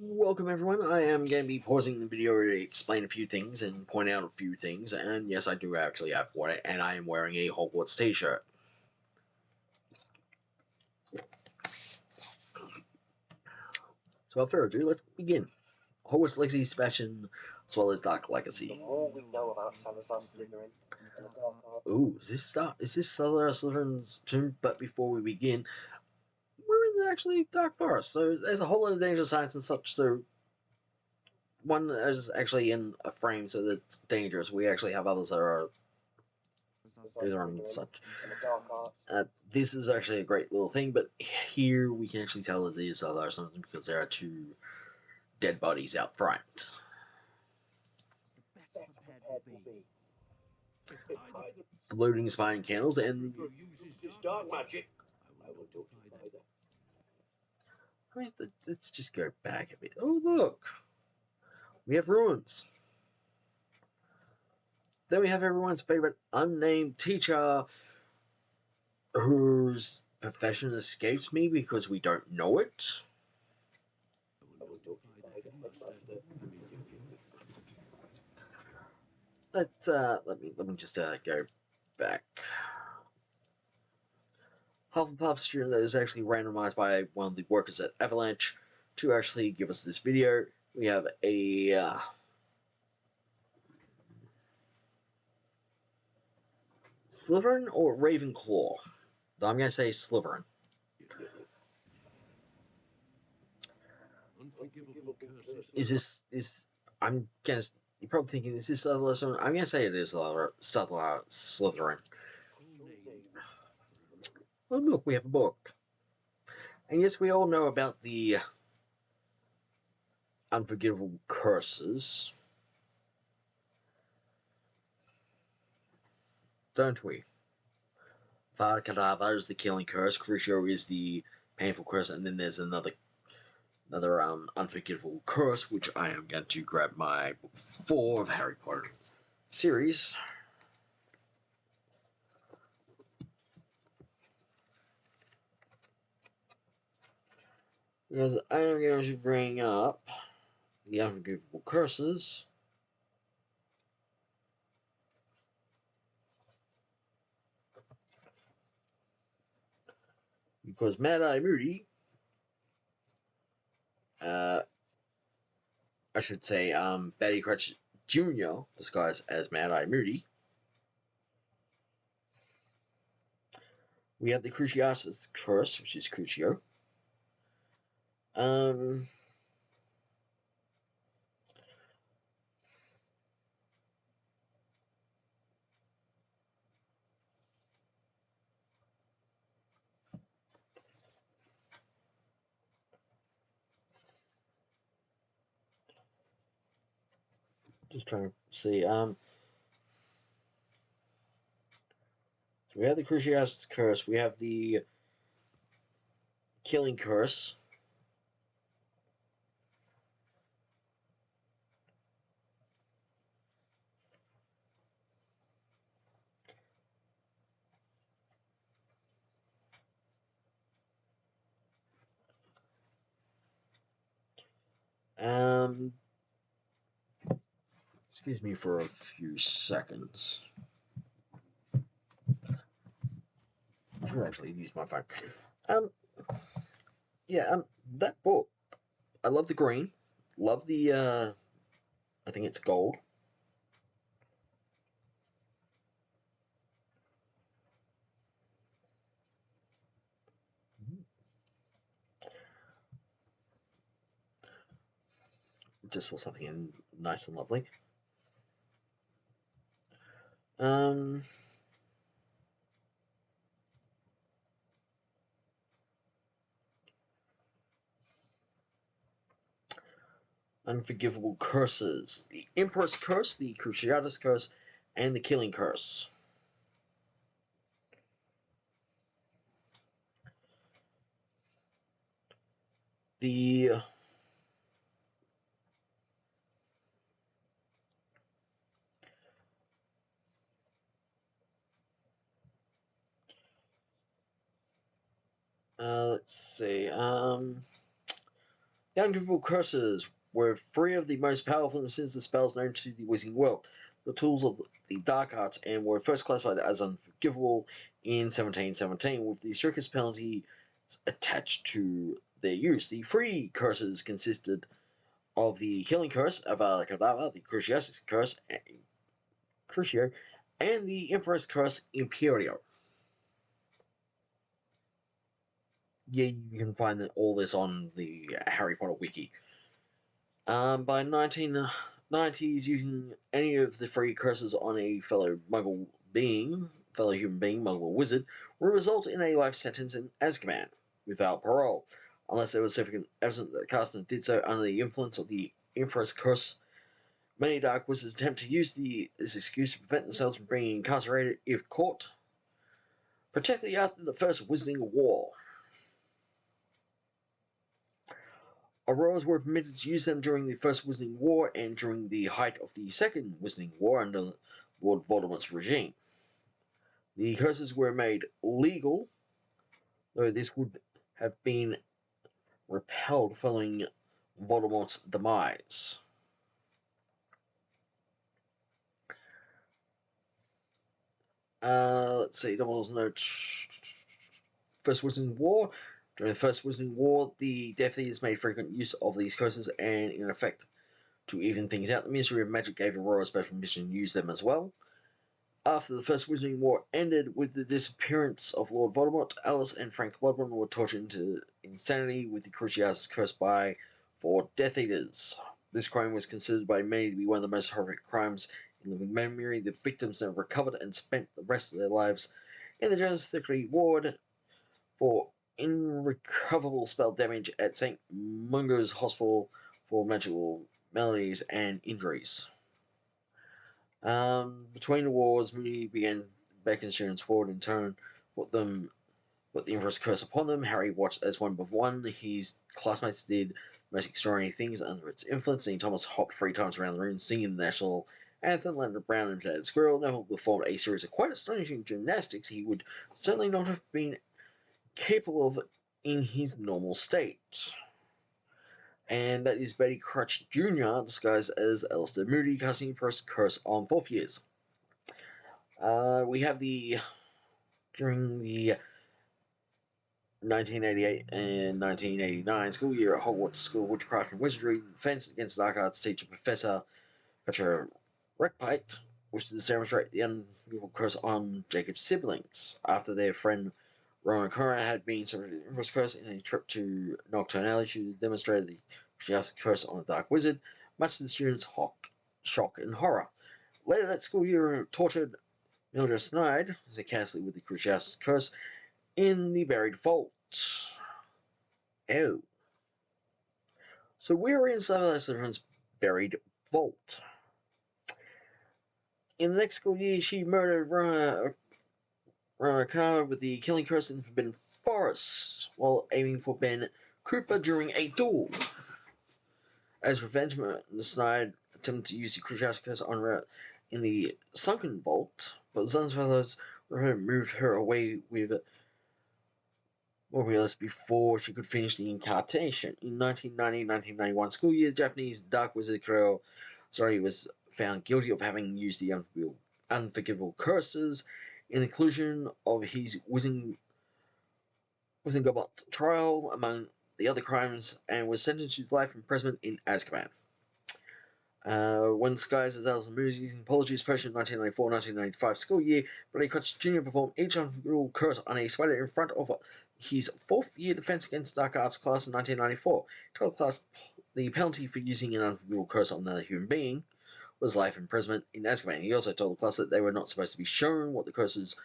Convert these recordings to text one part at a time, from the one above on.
Welcome everyone, I am going to be pausing the video to explain a few things and point out a few things, and yes, I do actually have one, and I am wearing a Hogwarts t-shirt. So without further ado, let's begin. Hogwarts Legacy, Sebastian, as well as Dark Legacy. The more we know about Salazar Slytherin and the dark arts. Ooh, is this Sallow Slytherin's tomb? But before we begin, we're in the actually Dark Forest, so there's a whole lot of danger signs and such, so one is actually in a frame, so that's dangerous. We actually have others that are and such. And the dark arts. This is actually a great little thing, but here we can actually tell that these are something because there are two dead bodies out front. Best prepared will be. Floating spine candles and uses this dark magic, I will notify them. let's just go back a bit. Oh look, we have ruins. Then we have everyone's favorite unnamed teacher, whose profession escapes me because we don't know it. I will notify the headmaster immediately. Let me just go back. Hufflepuff student that is actually randomized by one of the workers at Avalanche to actually give us this video. We have a Slytherin or Ravenclaw? I'm going to say Slytherin. Unforgivable curses. I'm going to... You're probably thinking, is this Slytherin? I'm going to say it is Slytherin. Oh look, we have a book. And yes, we all know about the unforgivable curses. Don't we? Vada Kedavra is the killing curse, Crucio is the painful curse, and then there's another unforgivable curse, which I am going to grab my book 4 of Harry Potter series. Because I am going to bring up the unforgivable curses. Because Mad-Eye Moody, I should say, Betty Crouch Jr., disguised as Mad-Eye Moody. We have the Cruciatus Curse, which is Crucio. Just trying to see. So we have the Cruciatus Curse. We have the Killing Curse. Excuse me for a few seconds. I should actually use my phone. That book. I love the green. Love the, I think it's gold. Just saw something in nice and lovely. Unforgivable curses. The Imperius Curse, the Cruciatus Curse, and the Killing Curse. The let's see. The unforgivable curses were three of the most powerful and sinister spells known to the wizarding world, the tools of the dark arts, and were first classified as unforgivable in 1717, with the strictest penalty attached to their use. The three curses consisted of the Healing Curse, Avada Kedavra, the Cruciatus Curse, Crucio, and the Imperius Curse, Imperio. Yeah, you can find all this on the Harry Potter wiki. By 1990s, using any of the three curses on a fellow human being, muggle or wizard, would result in a life sentence in Azkaban, without parole, unless there was significant evidence that the caster did so under the influence of the Imperius Curse. Many dark wizards attempt to use this excuse to prevent themselves from being incarcerated if caught, particularly after the First Wizarding War. Auroras were permitted to use them during the First Wizarding War and during the height of the Second Wizarding War under Lord Voldemort's regime. The curses were made legal, though this would have been repelled following Voldemort's demise. Let's see, Dumbledore's note. First Wizarding War. During the First Wizarding War, the Death Eaters made frequent use of these curses, and in effect, to even things out, the Ministry of Magic gave Aurora special permission to use them as well. After the First Wizarding War ended with the disappearance of Lord Voldemort, Alice and Frank Ludwig were tortured into insanity with the Cruciatus Curse by 4 Death Eaters. This crime was considered by many to be one of the most horrific crimes in living memory. The victims then recovered and spent the rest of their lives in the Jones Thickety ward for irrecoverable spell damage at St. Mungo's Hospital for magical maladies and injuries. Between the wars, Moody began beckoning students forward in turn, put the Emperor's curse upon them. Harry watched as one by one his classmates did most extraordinary things under its influence. St. Thomas hopped 3 times around the room, singing the national anthem. Leonard Brown imitated Squirrel. Neville performed a series of quite astonishing gymnastics he would certainly not have been capable of in his normal state. And that is Betty Crouch Jr., disguised as Alistair Moody, casting Imperius Curse on 4th years. We have during the 1988 and 1989 school year at Hogwarts School of Witchcraft and Wizardry, defense against dark arts teacher Professor Petra Reckpite wished to demonstrate the unbearable curse on Jacob's siblings. After their friend Rowan Cora had been subject to the Imperius Curse in a trip to Nocturnally, she demonstrated the Cruciatus Curse on a dark wizard, much to the students' shock and horror. Later that school year, tortured Mildred Snide as a Castley with the Cruciatus Curse in the buried vault. Oh. So we're in Slytherin's buried vault. In the next school year, she murdered Rona Kanama with the killing curse in the Forbidden Forest while aiming for Ben Cooper during a duel. As revenge, Snide attempted to use the Cruciatus Curse on her in the sunken vault, but Sunspellers moved her away with Morbius before she could finish the incantation. In 1990-1991 school year, Japanese Dark Wizard Kuro was found guilty of having used the unforgivable curses in the conclusion of his Wizarding Goblet trial, among the other crimes, and was sentenced to life imprisonment in Azkaban. When disguised as Alice Moody using Apologies Potion in 1994-1995 school year, Brady Crutch Jr. performed each unforgivable curse on a spider in front of his 4th year Defense Against Dark Arts class in 1994. Told the class the penalty for using an unforgivable curse on another human being was life imprisonment in Azkaban. He also told the class that they were not supposed to be shown what the curses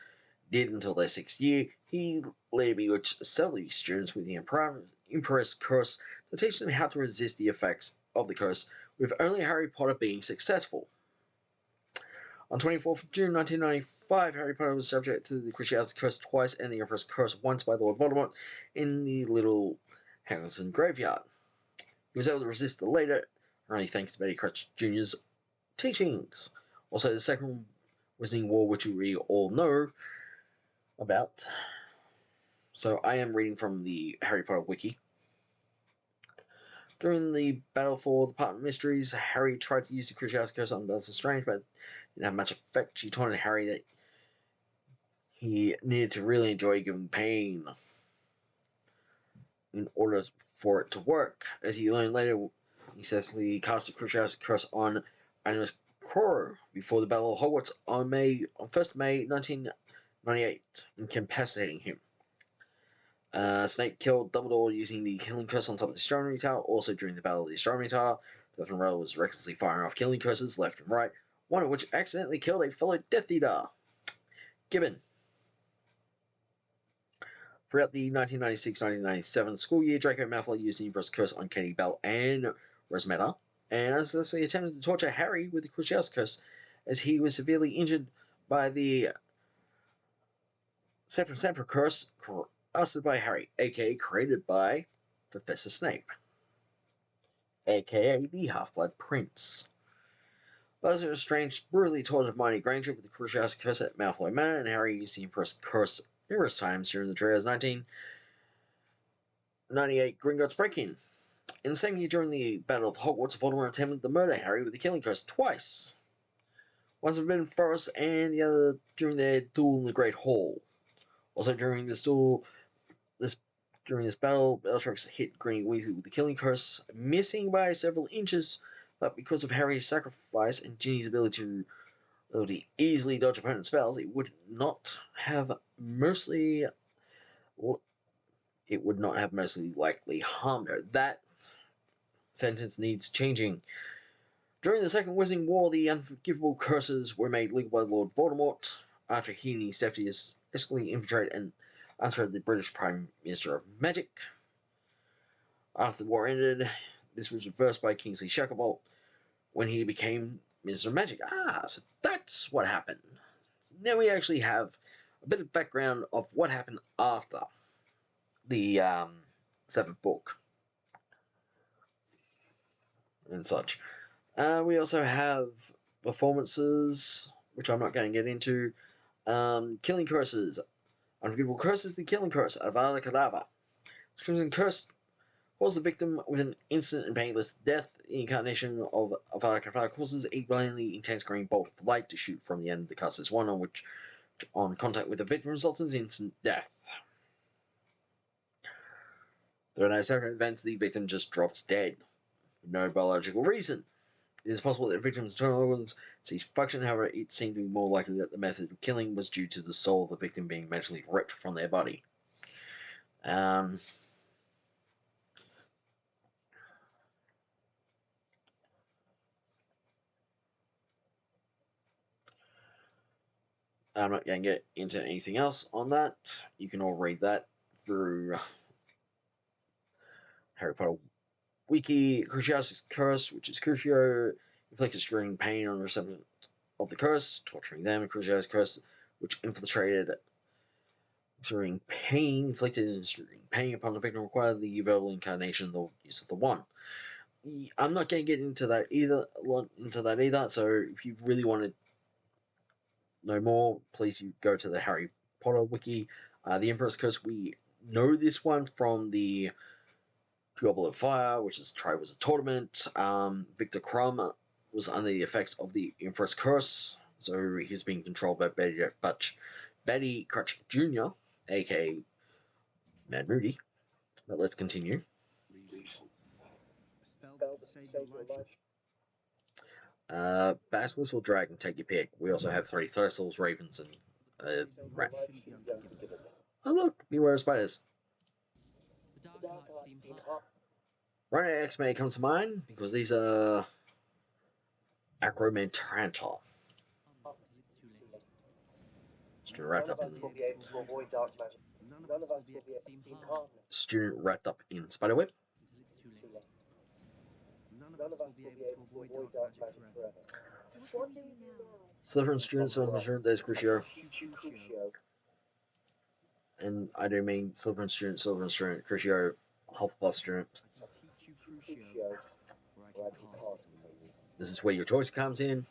did until their 6th year. He later bewitched several students with the Imperius Curse to teach them how to resist the effects of the curse, with only Harry Potter being successful. On 24th of June 1995, Harry Potter was subject to the Cruciatus Curse twice and the Emperor's Curse once by Lord Voldemort in the Little Hamilton graveyard. He was able to resist the later, only thanks to Betty Crouch Jr.'s teachings. Also, the Second Wizarding War, which we all know about. So I am reading from the Harry Potter wiki. During the battle for the Department of Mysteries, Harry tried to use the Cruciatus Curse on Doctor Strange, but didn't have much effect. She taunted Harry that he needed to really enjoy giving pain in order for it to work. As he learned later, he successfully cast the Cruciatus Curse on Animus Crow before the Battle of Hogwarts on 1st May 1998, incapacitating him. Snape killed Dumbledore using the Killing Curse on top of the Astronomy Tower. Also, during the Battle of the Astronomy Tower, Delphin Rail was recklessly firing off Killing Curses left and right, one of which accidentally killed a fellow Death Eater. Gibbon. Throughout the 1996-1997 school year, Draco Malfoy used the Imperius Curse on Katie Bell and Rosmeta, and unsuccessfully attempted to torture Harry with the Cruciatus Curse, as he was severely injured by the Septum Curse casted by Harry, aka created by Professor Snape, aka the Half-Blood Prince. Bellatrix Strange brutally tortured Hermione Granger with the Cruciatus Curse at Malfoy Manor, and Harry used the Imperius Curse numerous times during the trio's 1998 Gringotts break-in. In the same year, during the Battle of Hogwarts, Voldemort attempted to murder Harry with the Killing Curse twice. Once in Forbidden Forest, and the other during their duel in the Great Hall. Also, during this battle, Bellatrix hit Granny Weasley with the Killing Curse, missing by several inches, but because of Harry's sacrifice and Ginny's ability to easily dodge opponent's spells, it would not have mostly likely harmed her. That sentence needs changing. During the Second Wizarding War, the unforgivable curses were made legal by Lord Voldemort after he and his deputies escaped infiltrated and unthreatened the British Prime Minister of Magic. After the war ended, this was reversed by Kingsley Shacklebolt when he became Minister of Magic. So that's what happened. So now we actually have a bit of background of what happened after the 7th book and such. We also have performances, which I'm not going to get into. Killing Curses. Unforgivable Curse is the Killing Curse, Avada Kedavra. Crimson Curse causes the victim with an instant and painless death. The incarnation of Avada Kedavra causes a blindingly intense green bolt of light to shoot from the end of the caster's wand, on which, on contact with the victim, results in instant death. There are no separate events, the victim just drops dead, for no biological reason. It is possible that the victim's internal organs cease function, however, it seemed to be more likely that the method of killing was due to the soul of the victim being magically ripped from their body. I'm not going to get into anything else on that. You can all read that through Harry Potter Wiki. Cruciatus Curse, which is Crucio, inflicts extreme pain on the recipient of the curse, torturing them. Cruciatus Curse, which infiltrated extreme pain, inflicted extreme pain upon the victim, required the verbal incarnation of the use of the wand. I'm not going to get into that either. So if you really want to know more, please you go to the Harry Potter wiki. The Imperius Curse, we know this one from the Goblet of Fire, which is tried was a tournament. Victor Crumb was under the effects of the Imperius Curse, so he's being controlled by Betty Crutch Jr., aka Mad Moody. But let's continue. A spell that could save your life. Basilisk or Dragon, take your pick. We also have 3 Thistles, Ravens, and Rat. Oh look, beware of spiders. The dark arts seem hard. Rhino X may come to mind because these are Acromantula. Student wrapped up in None of us will be able to seem harmless. student wrapped up in spiderweb. Until it's too late. None of us will be able to avoid dark magic forever. What do we do now? Slytherin student, Slytherin student, there's Crucio. Crucio. And I do mean Slytherin student, Crucio, Hufflepuff student. I can teach you Crucio, or I can cast it on you. This is where your choice comes in.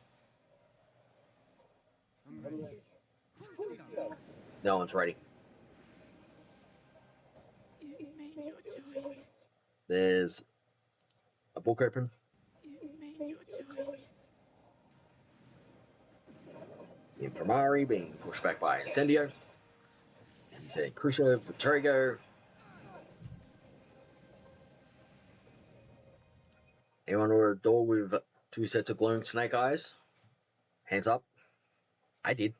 I'm ready. Crucio. No one's ready. You made your choice. There's book open. You made your choice. The Infirmari being pushed back by Incendio. He said Crucio, Vitrigo. Anyone order a door with 2 sets of glowing snake eyes? Hands up. I did.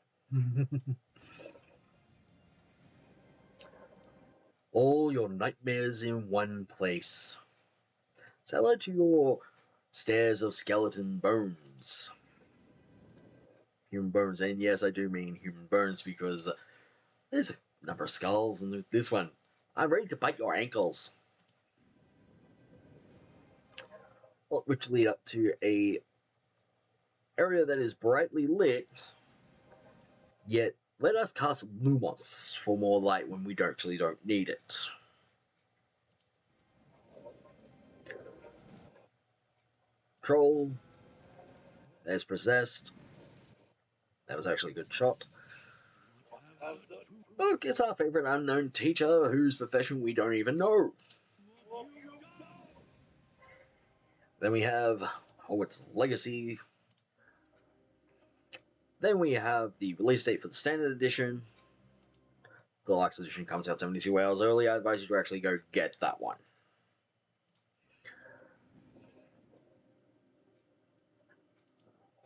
All your nightmares in one place. Say hello to your stairs of skeleton bones. Human bones, and yes, I do mean human bones because there's a number of skulls in this one. I'm ready to bite your ankles. Which lead up to a area that is brightly lit, yet let us cast lumos for more light when we actually don't need it. Troll as possessed. That was actually a good shot. Look, it's our favorite unknown teacher whose profession we don't even know. Then we have Hogwarts Legacy. Then we have the release date for the standard edition. The deluxe edition comes out 72 hours early. I advise you to actually go get that one.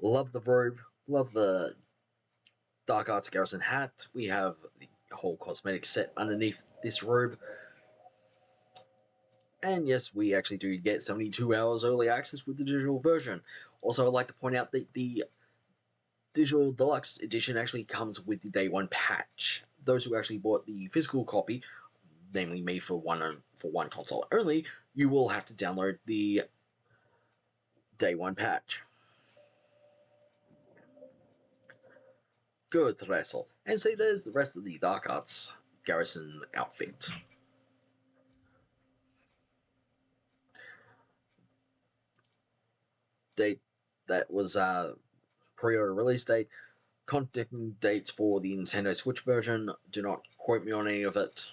Love the robe. Love the Dark Arts Garrison hat. We have the whole cosmetic set underneath this robe. And yes, we actually do get 72 hours early access with the digital version. Also, I'd like to point out that the digital deluxe edition actually comes with the day one patch. Those who actually bought the physical copy, namely me for one console only, you will have to download the day one patch. Good wrestle. And see, there's the rest of the Dark Arts Garrison outfit. Date that was pre-order release date. Contacting dates for the Nintendo Switch version. Do not quote me on any of it.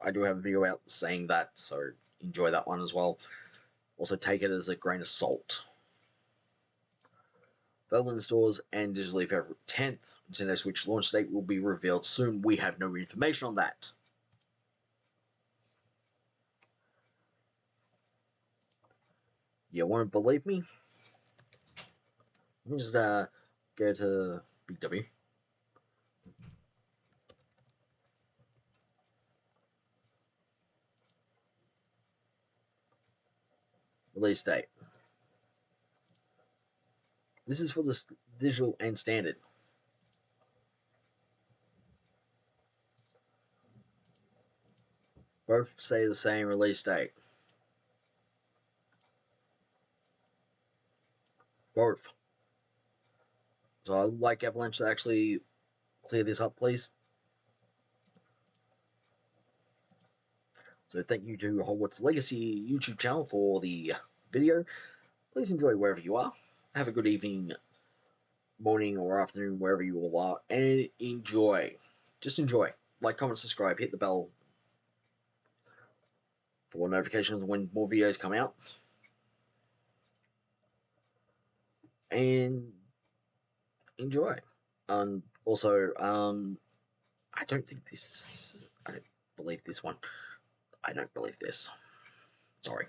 I do have a video out saying that, so enjoy that one as well. Also take it as a grain of salt. Available in stores and digitally February 10th. Nintendo Switch launch date will be revealed soon. We have no information on that. You won't believe me? Let me just go to Big W. Release date. This is for the digital and standard. Both say the same release date. Both. So I'd like Avalanche to actually clear this up, please. So thank you to Hogwarts Legacy YouTube channel for the video. Please enjoy wherever you are. Have a good evening, morning, or afternoon, wherever you all are, and enjoy. Just enjoy. Like, comment, subscribe, hit the bell for notifications when more videos come out. And enjoy. Also, I don't believe this one. I don't believe this. Sorry.